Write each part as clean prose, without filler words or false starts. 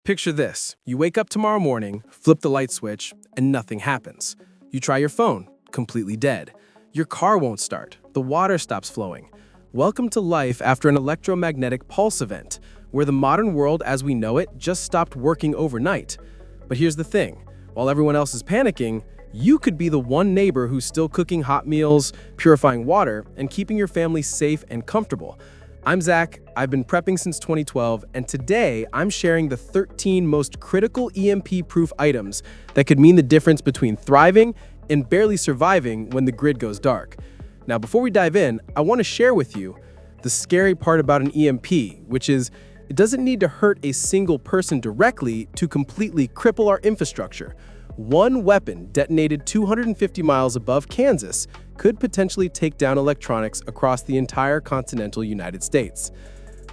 Picture this. You wake up tomorrow morning, flip the light switch, and nothing happens. You try your phone, completely dead. Your car won't start. The water stops flowing. Welcome to life after an electromagnetic pulse event, where the modern world as we know it just stopped working overnight. But here's the thing. While everyone else is panicking, you could be the one neighbor who's still cooking hot meals, purifying water, and keeping your family safe and comfortable. I'm Zach, I've been prepping since 2012, and today I'm sharing the 13 most critical EMP-proof items that could mean the difference between thriving and barely surviving when the grid goes dark. Now, before we dive in, I want to share with you the scary part about an EMP, which is it doesn't need to hurt a single person directly to completely cripple our infrastructure. One weapon detonated 250 miles above Kansas could potentially take down electronics across the entire continental United States.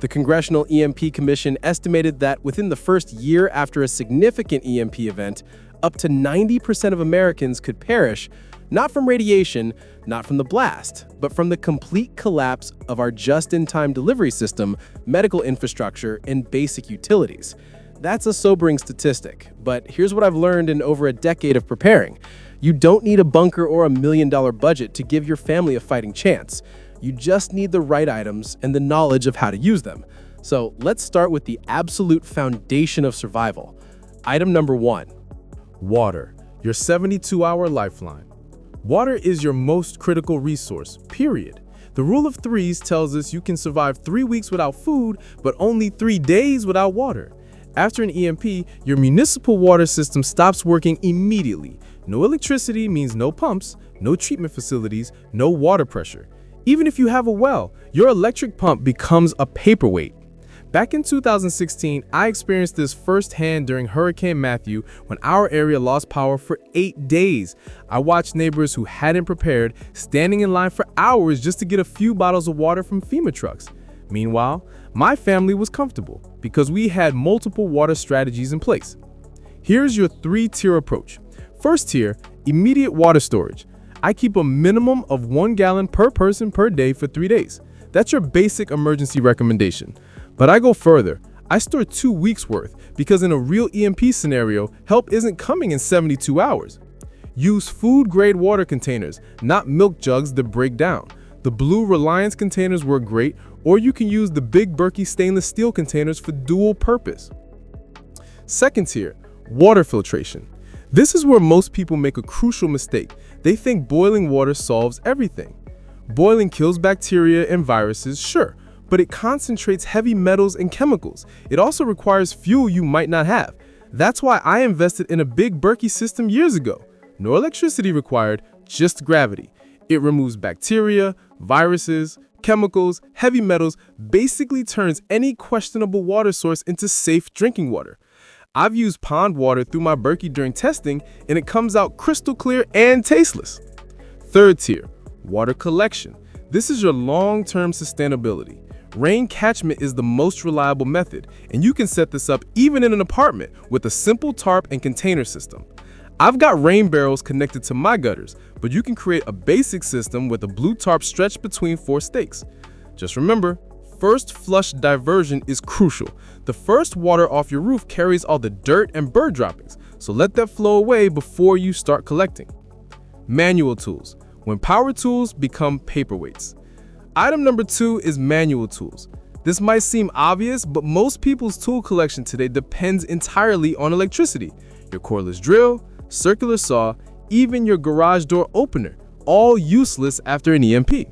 The Congressional EMP Commission estimated that within the first year after a significant EMP event, up to 90% of Americans could perish, not from radiation, not from the blast, but from the complete collapse of our just-in-time delivery system, medical infrastructure, and basic utilities. That's a sobering statistic, but here's what I've learned in over a decade of preparing. You don't need a bunker or $1 million budget to give your family a fighting chance. You just need the right items and the knowledge of how to use them. So let's start with the absolute foundation of survival. Item number 1. Water, your 72-hour lifeline. Water is your most critical resource, period. The rule of threes tells us you can survive 3 weeks without food, but only 3 days without water. After an EMP, your municipal water system stops working immediately. No electricity means no pumps, no treatment facilities, no water pressure. Even if you have a well, your electric pump becomes a paperweight. Back in 2016, I experienced this firsthand during Hurricane Matthew when our area lost power for 8 days. I watched neighbors who hadn't prepared standing in line for hours just to get a few bottles of water from FEMA trucks. Meanwhile, my family was comfortable because we had multiple water strategies in place. Here's your 3-tier approach. First tier, immediate water storage. I keep a minimum of 1 gallon per person per day for 3 days. That's your basic emergency recommendation. But I go further. I store 2 weeks worth because in a real EMP scenario, help isn't coming in 72 hours. Use food-grade water containers, not milk jugs that break down. The blue Reliance containers work great, or you can use the big Berkey stainless steel containers for dual purpose. Second tier, water filtration. This is where most people make a crucial mistake. They think boiling water solves everything. Boiling kills bacteria and viruses, sure, but it concentrates heavy metals and chemicals. It also requires fuel you might not have. That's why I invested in a big Berkey system years ago. No electricity required, just gravity. It removes bacteria, viruses, chemicals, heavy metals, basically turns any questionable water source into safe drinking water. I've used pond water through my Berkey during testing, and it comes out crystal clear and tasteless. Third tier, water collection. This is your long-term sustainability. Rain catchment is the most reliable method, and you can set this up even in an apartment with a simple tarp and container system. I've got rain barrels connected to my gutters, but you can create a basic system with a blue tarp stretched between 4 stakes. Just remember, first flush diversion is crucial. The first water off your roof carries all the dirt and bird droppings, so let that flow away before you start collecting. Manual tools. When power tools become paperweights. Item number 2 is manual tools. This might seem obvious, but most people's tool collection today depends entirely on electricity. Your cordless drill, circular saw, even your garage door opener, all useless after an EMP.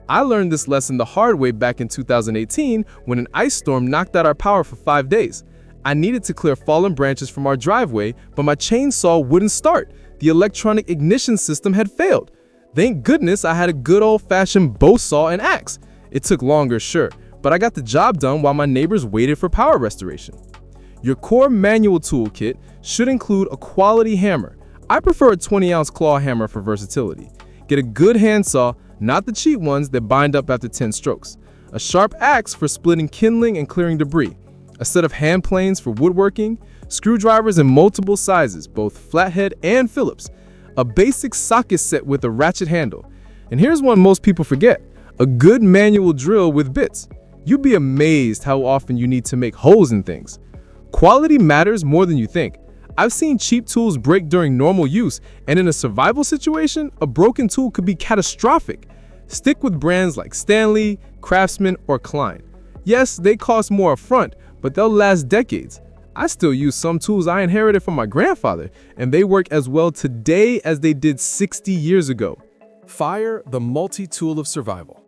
I learned this lesson the hard way back in 2018 when an ice storm knocked out our power for 5 days. I needed to clear fallen branches from our driveway, but my chainsaw wouldn't start. The electronic ignition system had failed. Thank goodness I had a good old-fashioned bow saw and axe. It took longer, sure, but I got the job done while my neighbors waited for power restoration. Your core manual toolkit should include a quality hammer. I prefer a 20-ounce claw hammer for versatility. Get a good handsaw, not the cheap ones that bind up after 10 strokes. A sharp axe for splitting kindling and clearing debris. A set of hand planes for woodworking. Screwdrivers in multiple sizes, both flathead and Phillips. A basic socket set with a ratchet handle. And here's one most people forget. A good manual drill with bits. You'd be amazed how often you need to make holes in things. Quality matters more than you think. I've seen cheap tools break during normal use, and in a survival situation, a broken tool could be catastrophic. Stick with brands like Stanley, Craftsman, or Klein. Yes, they cost more upfront, but they'll last decades. I still use some tools I inherited from my grandfather, and they work as well today as they did 60 years ago. Fire, the multi-tool of survival.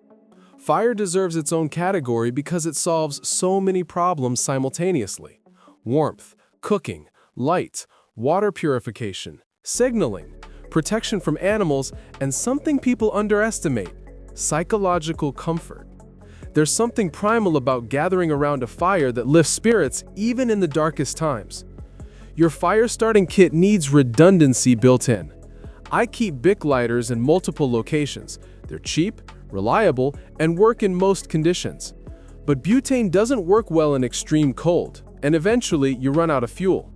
Fire deserves its own category because it solves so many problems simultaneously. Warmth, cooking, light, water purification, signaling, protection from animals, and something people underestimate, psychological comfort. There's something primal about gathering around a fire that lifts spirits even in the darkest times. Your fire starting kit needs redundancy built in. I keep Bic lighters in multiple locations. They're cheap, reliable, and work in most conditions. But butane doesn't work well in extreme cold, and eventually you run out of fuel.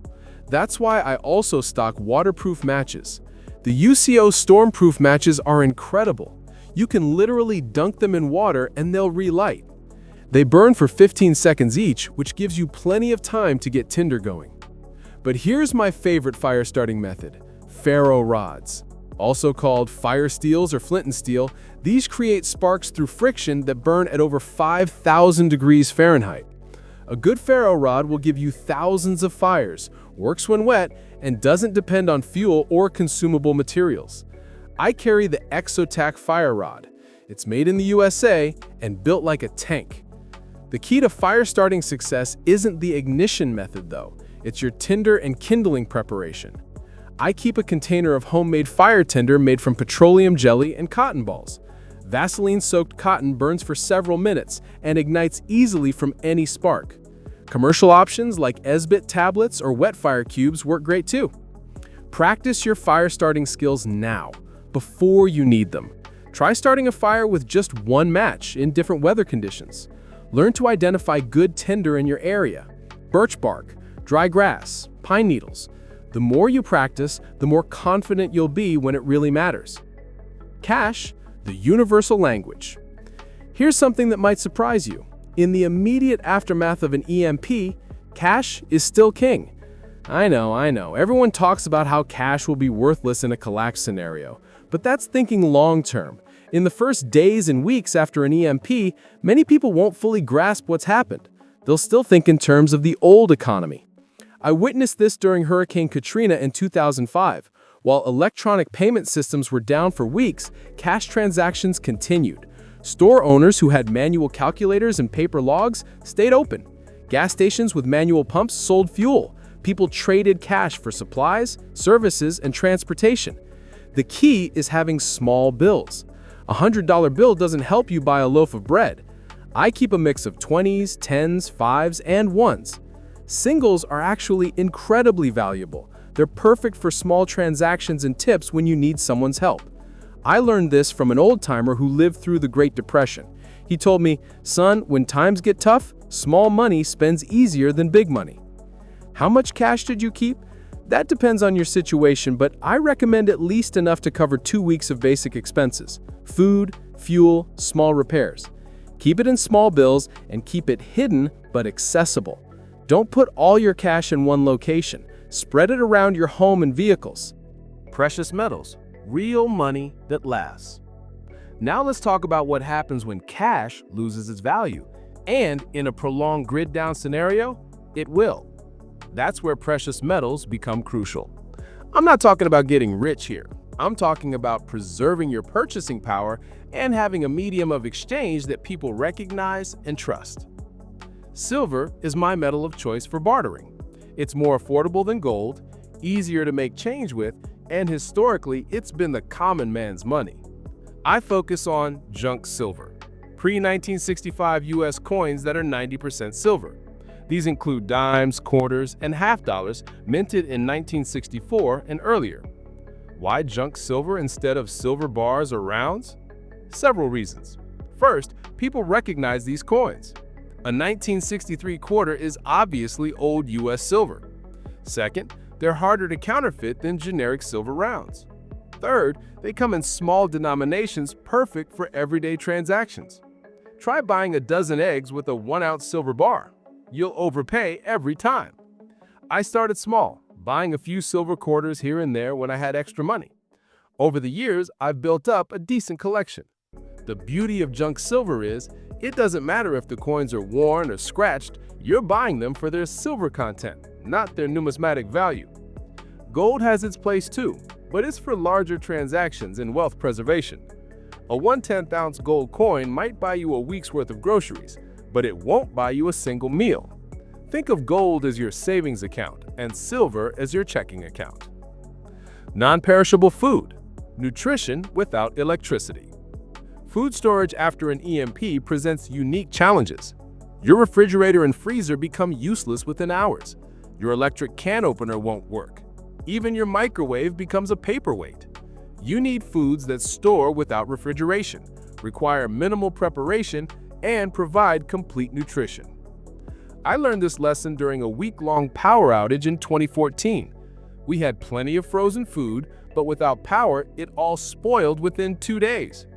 That's why I also stock waterproof matches. The UCO stormproof matches are incredible. You can literally dunk them in water and they'll relight. They burn for 15 seconds each, which gives you plenty of time to get tinder going. But here's my favorite fire starting method: ferro rods. Also called fire steels or flint and steel, these create sparks through friction that burn at over 5,000 degrees Fahrenheit. A good ferro rod will give you thousands of fires, works when wet, and doesn't depend on fuel or consumable materials. I carry the Exotac fire rod. It's made in the USA and built like a tank. The key to fire starting success isn't the ignition method though, it's your tinder and kindling preparation. I keep a container of homemade fire tinder made from petroleum jelly and cotton balls. Vaseline-soaked cotton burns for several minutes and ignites easily from any spark. Commercial options like Esbit tablets or wet fire cubes work great too. Practice your fire starting skills now, before you need them. Try starting a fire with just one match in different weather conditions. Learn to identify good tinder in your area: birch bark, dry grass, pine needles. The more you practice, the more confident you'll be when it really matters. Cash, the universal language. Here's something that might surprise you. In the immediate aftermath of an EMP, cash is still king. I know, everyone talks about how cash will be worthless in a collapse scenario, but that's thinking long-term. In the first days and weeks after an EMP, many people won't fully grasp what's happened. They'll still think in terms of the old economy. I witnessed this during Hurricane Katrina in 2005. While electronic payment systems were down for weeks, cash transactions continued. Store owners who had manual calculators and paper logs stayed open. Gas stations with manual pumps sold fuel. People traded cash for supplies, services, and transportation. The key is having small bills. A $100 bill doesn't help you buy a loaf of bread. I keep a mix of 20s, 10s, 5s, and 1s. Singles are actually incredibly valuable. They're perfect for small transactions and tips when you need someone's help. I learned this from an old-timer who lived through the Great Depression. He told me, "Son, when times get tough, small money spends easier than big money." How much cash did you keep? That depends on your situation, but I recommend at least enough to cover 2 weeks of basic expenses: food, fuel, small repairs. Keep it in small bills and keep it hidden but accessible. Don't put all your cash in one location. Spread it around your home and vehicles. Precious metals, real money that lasts. Now let's talk about what happens when cash loses its value. And in a prolonged grid-down scenario, it will. That's where precious metals become crucial. I'm not talking about getting rich here. I'm talking about preserving your purchasing power and having a medium of exchange that people recognize and trust. Silver is my metal of choice for bartering. It's more affordable than gold, easier to make change with, and historically, it's been the common man's money. I focus on junk silver, pre-1965 US coins that are 90% silver. These include dimes, quarters, and half dollars minted in 1964 and earlier. Why junk silver instead of silver bars or rounds? Several reasons. First, people recognize these coins. A 1963 quarter is obviously old US silver. Second, they're harder to counterfeit than generic silver rounds. Third, they come in small denominations perfect for everyday transactions. Try buying a dozen eggs with a 1-ounce silver bar. You'll overpay every time. I started small, buying a few silver quarters here and there when I had extra money. Over the years, I've built up a decent collection. The beauty of junk silver is, it doesn't matter if the coins are worn or scratched, you're buying them for their silver content, not their numismatic value. Gold has its place too, but it's for larger transactions and wealth preservation. A 1/10 ounce gold coin might buy you a week's worth of groceries, but it won't buy you a single meal. Think of gold as your savings account and silver as your checking account. Non-perishable food. Nutrition without electricity. Food storage after an EMP presents unique challenges. Your refrigerator and freezer become useless within hours. Your electric can opener won't work. Even your microwave becomes a paperweight. You need foods that store without refrigeration, require minimal preparation, and provide complete nutrition. I learned this lesson during a week-long power outage in 2014. We had plenty of frozen food, but without power, it all spoiled within 2 days.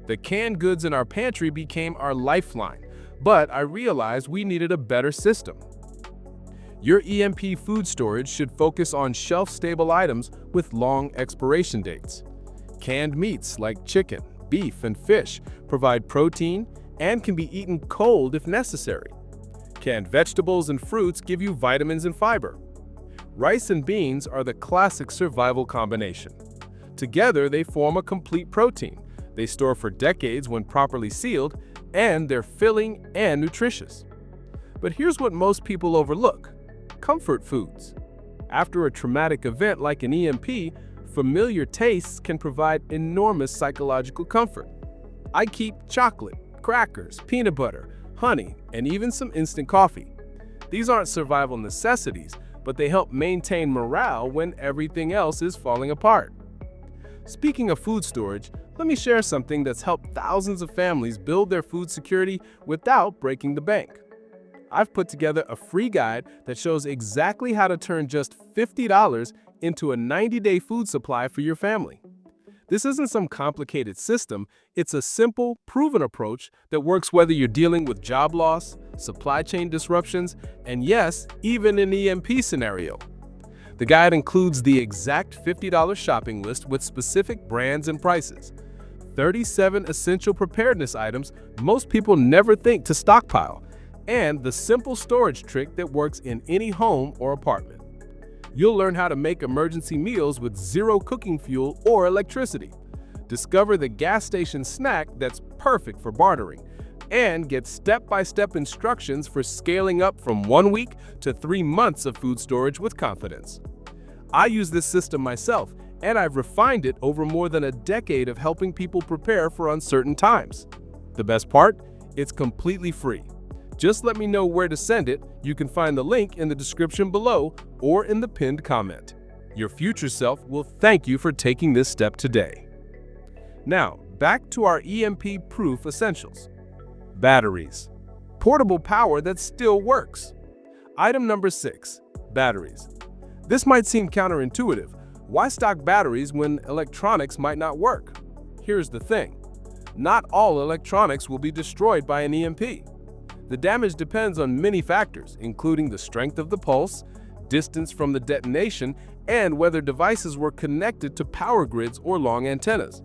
The canned goods in our pantry became our lifeline, but I realized we needed a better system. Your EMP food storage should focus on shelf-stable items with long expiration dates. Canned meats like chicken, beef, and fish provide protein and can be eaten cold if necessary. Canned vegetables and fruits give you vitamins and fiber. Rice and beans are the classic survival combination. Together, they form a complete protein. They store for decades when properly sealed, and they're filling and nutritious. But here's what most people overlook: comfort foods. After a traumatic event like an EMP, familiar tastes can provide enormous psychological comfort. I keep chocolate, crackers, peanut butter, honey, and even some instant coffee. These aren't survival necessities, but they help maintain morale when everything else is falling apart. Speaking of food storage, let me share something that's helped thousands of families build their food security without breaking the bank. I've put together a free guide that shows exactly how to turn just $50 into a 90-day food supply for your family. This isn't some complicated system, it's a simple, proven approach that works whether you're dealing with job loss, supply chain disruptions, and yes, even an EMP scenario. The guide includes the exact $50 shopping list with specific brands and prices, 37 essential preparedness items most people never think to stockpile, and the simple storage trick that works in any home or apartment. You'll learn how to make emergency meals with zero cooking fuel or electricity. Discover the gas station snack that's perfect for bartering, and get step-by-step instructions for scaling up from 1 week to 3 months of food storage with confidence. I use this system myself, and I've refined it over more than a decade of helping people prepare for uncertain times. The best part? It's completely free. Just let me know where to send it. You can find the link in the description below or in the pinned comment. Your future self will thank you for taking this step today. Now, back to our EMP-proof essentials. Batteries. Portable power that still works. Item number 6, batteries. This might seem counterintuitive. Why stock batteries when electronics might not work? Here's the thing. Not all electronics will be destroyed by an EMP. The damage depends on many factors, including the strength of the pulse, distance from the detonation, and whether devices were connected to power grids or long antennas.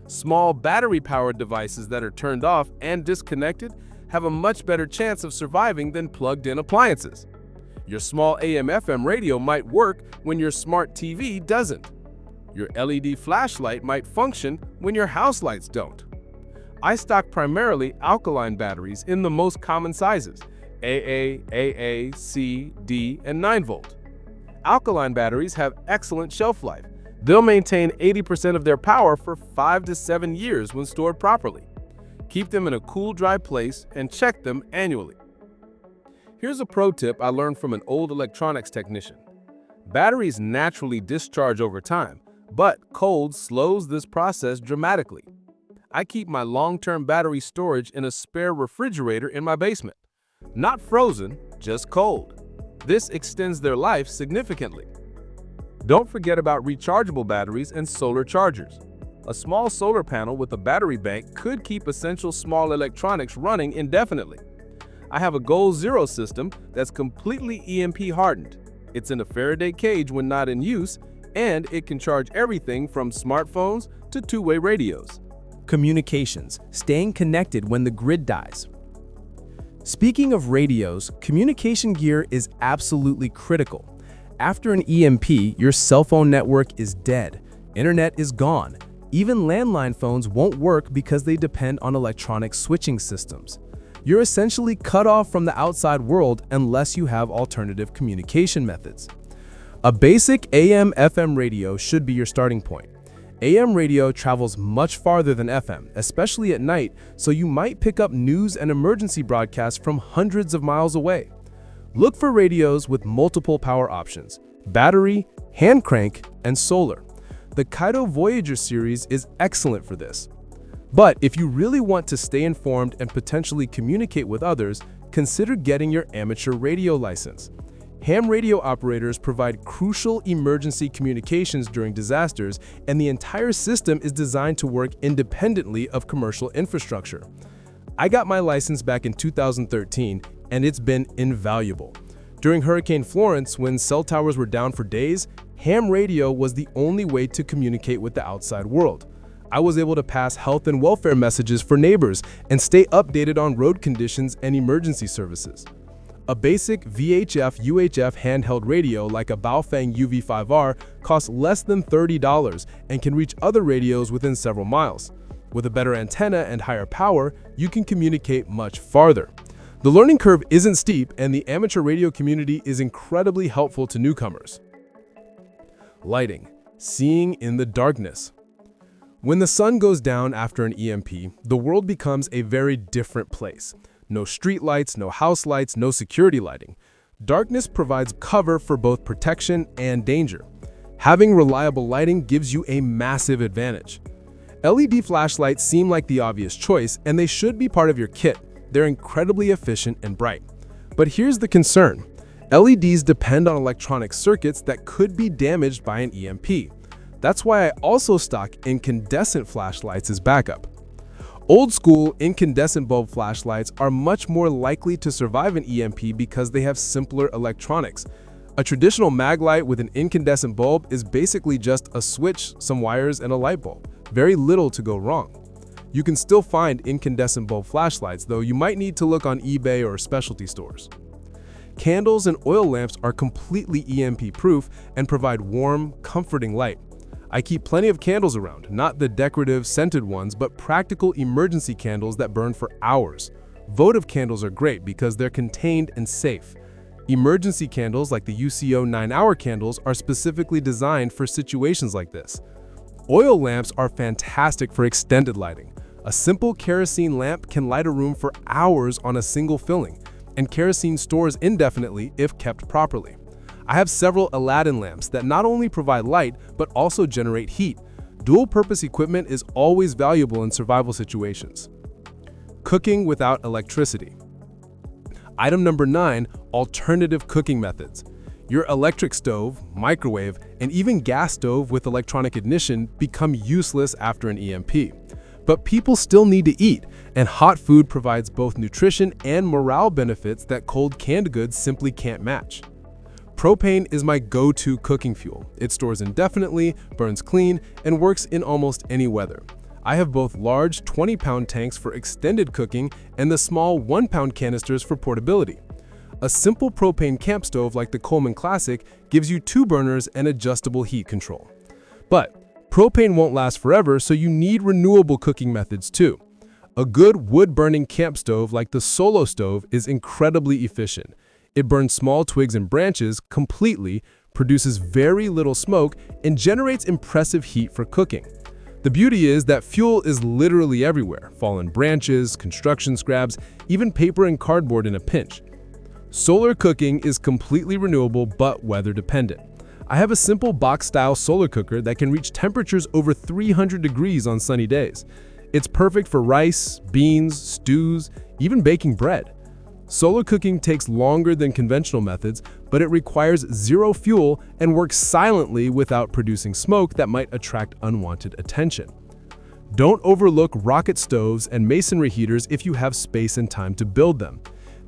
Small battery-powered devices that are turned off and disconnected have a much better chance of surviving than plugged-in appliances. Your small AM/FM radio might work when your smart TV doesn't. Your LED flashlight might function when your house lights don't. I stock primarily alkaline batteries in the most common sizes, AA, C, D, and 9 volt. Alkaline batteries have excellent shelf life. They'll maintain 80% of their power for 5 to 7 years when stored properly. Keep them in a cool, dry place and check them annually. Here's a pro tip I learned from an old electronics technician. Batteries naturally discharge over time, but cold slows this process dramatically. I keep my long-term battery storage in a spare refrigerator in my basement. Not frozen, just cold. This extends their life significantly. Don't forget about rechargeable batteries and solar chargers. A small solar panel with a battery bank could keep essential small electronics running indefinitely. I have a Goal Zero system that's completely EMP hardened. It's in a Faraday cage when not in use, and it can charge everything from smartphones to two-way radios. Communications, staying connected when the grid dies. Speaking of radios, communication gear is absolutely critical. After an EMP, your cell phone network is dead. Internet is gone. Even landline phones won't work because they depend on electronic switching systems. You're essentially cut off from the outside world unless you have alternative communication methods. A basic AM/FM radio should be your starting point. AM radio travels much farther than FM, especially at night, so you might pick up news and emergency broadcasts from hundreds of miles away. Look for radios with multiple power options: battery, hand crank, and solar. The Kaito Voyager series is excellent for this. But if you really want to stay informed and potentially communicate with others, consider getting your amateur radio license. Ham radio operators provide crucial emergency communications during disasters, and the entire system is designed to work independently of commercial infrastructure. I got my license back in 2013, and it's been invaluable. During Hurricane Florence, when cell towers were down for days, ham radio was the only way to communicate with the outside world. I was able to pass health and welfare messages for neighbors and stay updated on road conditions and emergency services. A basic VHF/UHF handheld radio like a Baofeng UV5R costs less than $30 and can reach other radios within several miles. With a better antenna and higher power, you can communicate much farther. The learning curve isn't steep, and the amateur radio community is incredibly helpful to newcomers. Lighting, seeing in the darkness. When the sun goes down after an EMP, the world becomes a very different place. No street lights, no house lights, no security lighting. Darkness provides cover for both protection and danger. Having reliable lighting gives you a massive advantage. LED flashlights seem like the obvious choice, and they should be part of your kit. They're incredibly efficient and bright. But here's the concern. LEDs depend on electronic circuits that could be damaged by an EMP. That's why I also stock incandescent flashlights as backup. Old-school incandescent bulb flashlights are much more likely to survive an EMP because they have simpler electronics. A traditional mag light with an incandescent bulb is basically just a switch, some wires, and a light bulb. Very little to go wrong. You can still find incandescent bulb flashlights, though you might need to look on eBay or specialty stores. Candles and oil lamps are completely EMP-proof and provide warm, comforting light. I keep plenty of candles around, not the decorative, scented ones, but practical emergency candles that burn for hours. Votive candles are great because they're contained and safe. Emergency candles like the UCO 9-hour candles are specifically designed for situations like this. Oil lamps are fantastic for extended lighting. A simple kerosene lamp can light a room for hours on a single filling, and kerosene stores indefinitely if kept properly. I have several Aladdin lamps that not only provide light, but also generate heat. Dual-purpose equipment is always valuable in survival situations. Cooking without electricity. Item number 9, alternative cooking methods. Your electric stove, microwave, and even gas stove with electronic ignition become useless after an EMP. But people still need to eat, and hot food provides both nutrition and morale benefits that cold canned goods simply can't match. Propane is my go-to cooking fuel. It stores indefinitely, burns clean, and works in almost any weather. I have both large 20-pound tanks for extended cooking and the small 1-pound canisters for portability. A simple propane camp stove like the Coleman Classic gives you 2 burners and adjustable heat control. But propane won't last forever, so you need renewable cooking methods too. A good wood-burning camp stove like the Solo Stove is incredibly efficient. It burns small twigs and branches completely, produces very little smoke, and generates impressive heat for cooking. The beauty is that fuel is literally everywhere: fallen branches, construction scraps, even paper and cardboard in a pinch. Solar cooking is completely renewable but weather dependent. I have a simple box-style solar cooker that can reach temperatures over 300 degrees on sunny days. It's perfect for rice, beans, stews, even baking bread. Solar cooking takes longer than conventional methods, but it requires zero fuel and works silently without producing smoke that might attract unwanted attention. Don't overlook rocket stoves and masonry heaters if you have space and time to build them.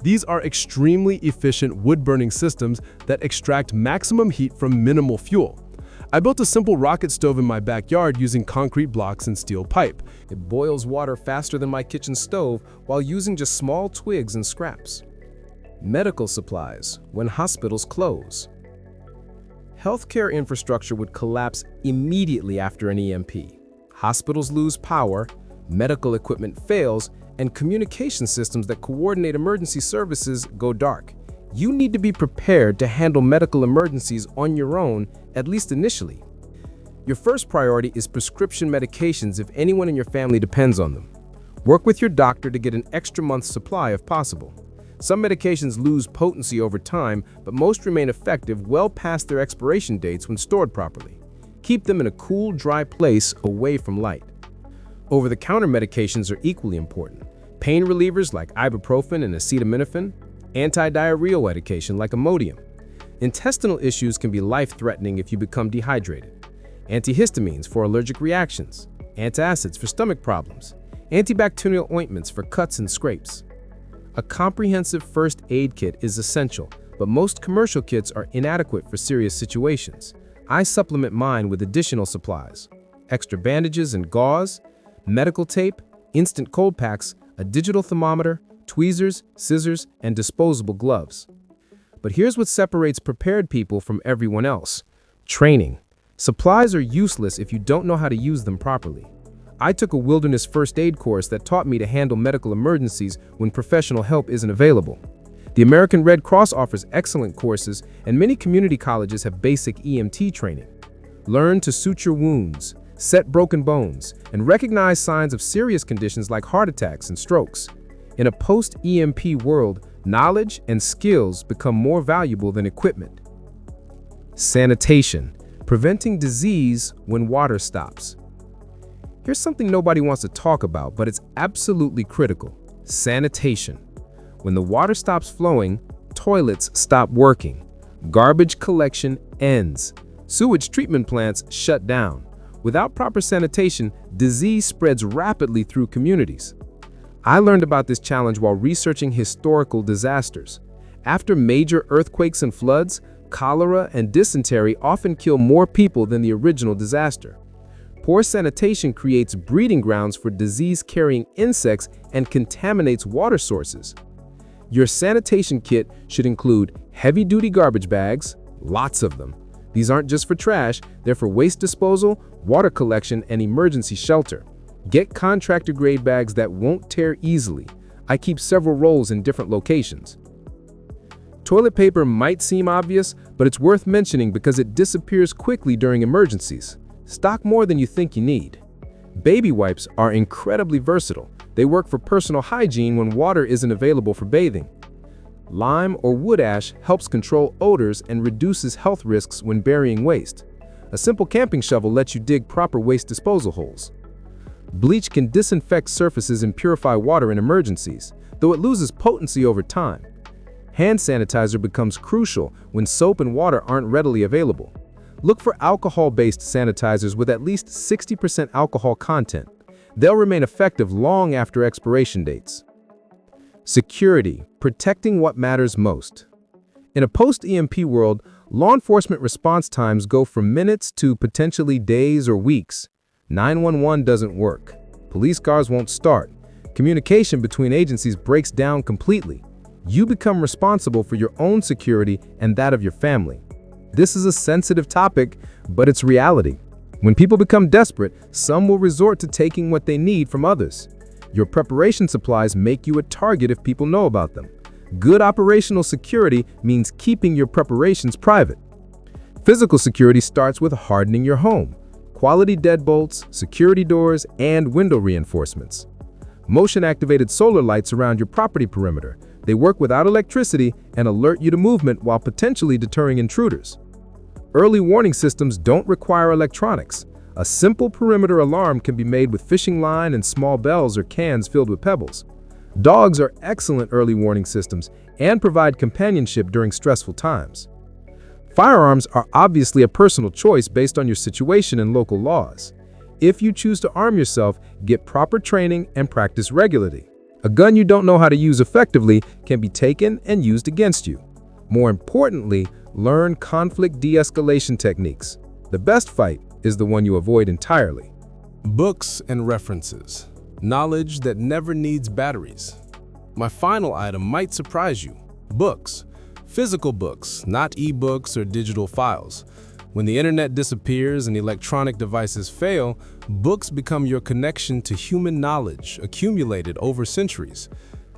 These are extremely efficient wood-burning systems that extract maximum heat from minimal fuel. I built a simple rocket stove in my backyard using concrete blocks and steel pipe. It boils water faster than my kitchen stove while using just small twigs and scraps. Medical supplies when hospitals close. Healthcare infrastructure would collapse immediately after an EMP. Hospitals lose power, medical equipment fails, and communication systems that coordinate emergency services go dark. You need to be prepared to handle medical emergencies on your own, at least initially. Your first priority is prescription medications if anyone in your family depends on them. Work with your doctor to get an extra month's supply if possible. Some medications lose potency over time, but most remain effective well past their expiration dates when stored properly. Keep them in a cool, dry place away from light. Over-the-counter medications are equally important. Pain relievers like ibuprofen and acetaminophen, anti-diarrheal medication like Imodium. Intestinal issues can be life-threatening if you become dehydrated. Antihistamines for allergic reactions, antacids for stomach problems, antibacterial ointments for cuts and scrapes. A comprehensive first aid kit is essential, but most commercial kits are inadequate for serious situations. I supplement mine with additional supplies: extra bandages and gauze, medical tape, instant cold packs, a digital thermometer, tweezers, scissors, and disposable gloves. But here's what separates prepared people from everyone else: training. Supplies are useless if you don't know how to use them properly. I took a wilderness first aid course that taught me to handle medical emergencies when professional help isn't available. The American Red Cross offers excellent courses, and many community colleges have basic EMT training. Learn to suture wounds, set broken bones, and recognize signs of serious conditions like heart attacks and strokes. In a post-EMP world, knowledge and skills become more valuable than equipment. Sanitation, preventing disease when water stops. Here's something nobody wants to talk about, but it's absolutely critical: sanitation. When the water stops flowing, toilets stop working. Garbage collection ends. Sewage treatment plants shut down. Without proper sanitation, disease spreads rapidly through communities. I learned about this challenge while researching historical disasters. After major earthquakes and floods, cholera and dysentery often kill more people than the original disaster. Poor sanitation creates breeding grounds for disease-carrying insects and contaminates water sources. Your sanitation kit should include heavy-duty garbage bags, lots of them. These aren't just for trash, they're for waste disposal, water collection, and emergency shelter. Get contractor-grade bags that won't tear easily. I keep several rolls in different locations. Toilet paper might seem obvious, but it's worth mentioning because it disappears quickly during emergencies. Stock more than you think you need. Baby wipes are incredibly versatile. They work for personal hygiene when water isn't available for bathing. Lime or wood ash helps control odors and reduces health risks when burying waste. A simple camping shovel lets you dig proper waste disposal holes. Bleach can disinfect surfaces and purify water in emergencies, though it loses potency over time. Hand sanitizer becomes crucial when soap and water aren't readily available. Look for alcohol-based sanitizers with at least 60% alcohol content. They'll remain effective long after expiration dates. Security, protecting what matters most. In a post-EMP world, law enforcement response times go from minutes to potentially days or weeks. 911 doesn't work. Police cars won't start. Communication between agencies breaks down completely. You become responsible for your own security and that of your family. This is a sensitive topic, but it's reality. When people become desperate, some will resort to taking what they need from others. Your preparation supplies make you a target if people know about them. Good operational security means keeping your preparations private. Physical security starts with hardening your home. Quality deadbolts, security doors, and window reinforcements. Motion-activated solar lights around your property perimeter. They work without electricity and alert you to movement while potentially deterring intruders. Early warning systems don't require electronics. A simple perimeter alarm can be made with fishing line and small bells or cans filled with pebbles. Dogs are excellent early warning systems and provide companionship during stressful times. Firearms are obviously a personal choice based on your situation and local laws. If you choose to arm yourself, get proper training and practice regularly. A gun you don't know how to use effectively can be taken and used against you. More importantly, learn conflict de-escalation techniques. The best fight is the one you avoid entirely. Books and references. Knowledge that never needs batteries. My final item might surprise you. Books. Physical books, not e-books or digital files. When the internet disappears and electronic devices fail, books become your connection to human knowledge accumulated over centuries.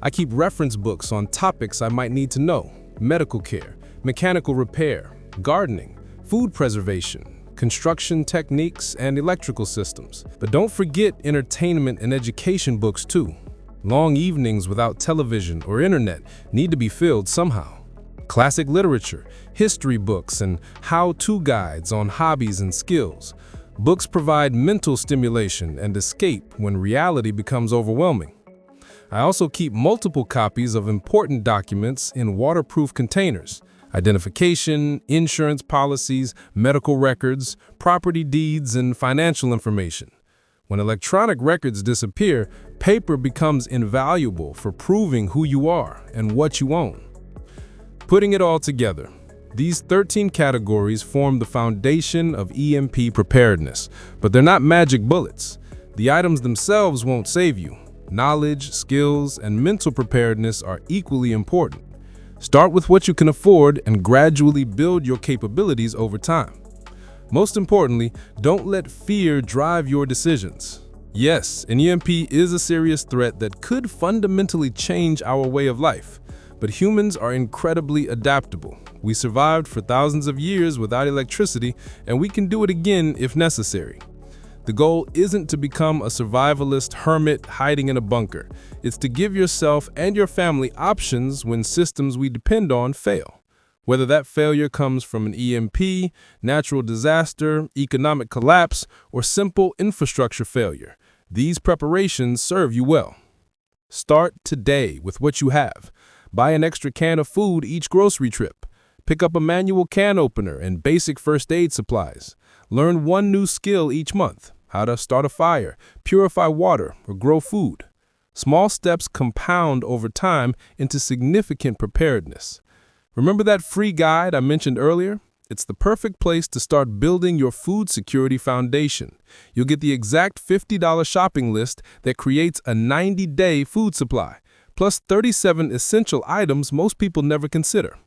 I keep reference books on topics I might need to know: medical care, mechanical repair, gardening, food preservation, construction techniques, and electrical systems. But don't forget entertainment and education books too. Long evenings without television or internet need to be filled somehow. Classic literature, history books, and how-to guides on hobbies and skills. Books provide mental stimulation and escape when reality becomes overwhelming. I also keep multiple copies of important documents in waterproof containers: identification, insurance policies, medical records, property deeds, and financial information. When electronic records disappear, paper becomes invaluable for proving who you are and what you own. Putting it all together, these 13 categories form the foundation of EMP preparedness, but they're not magic bullets. The items themselves won't save you. Knowledge, skills, and mental preparedness are equally important. Start with what you can afford and gradually build your capabilities over time. Most importantly, don't let fear drive your decisions. Yes, an EMP is a serious threat that could fundamentally change our way of life. But humans are incredibly adaptable. We survived for thousands of years without electricity, and we can do it again if necessary. The goal isn't to become a survivalist hermit hiding in a bunker. It's to give yourself and your family options when systems we depend on fail. Whether that failure comes from an EMP, natural disaster, economic collapse, or simple infrastructure failure, these preparations serve you well. Start today with what you have. Buy an extra can of food each grocery trip. Pick up a manual can opener and basic first aid supplies. Learn one new skill each month: how to start a fire, purify water, or grow food. Small steps compound over time into significant preparedness. Remember that free guide I mentioned earlier? It's the perfect place to start building your food security foundation. You'll get the exact $50 shopping list that creates a 90-day food supply, plus 37 essential items most people never consider.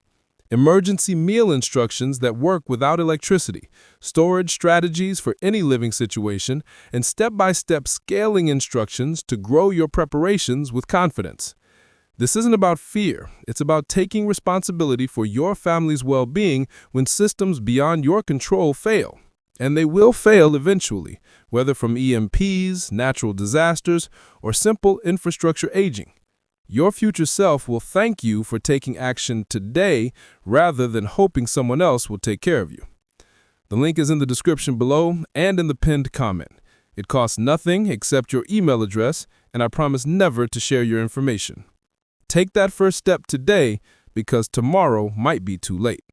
Emergency meal instructions that work without electricity, storage strategies for any living situation, and step-by-step scaling instructions to grow your preparations with confidence. This isn't about fear. It's about taking responsibility for your family's well-being when systems beyond your control fail. And they will fail eventually, whether from EMPs, natural disasters, or simple infrastructure aging. Your future self will thank you for taking action today rather than hoping someone else will take care of you. The link is in the description below and in the pinned comment. It costs nothing except your email address, and I promise never to share your information. Take that first step today, because tomorrow might be too late.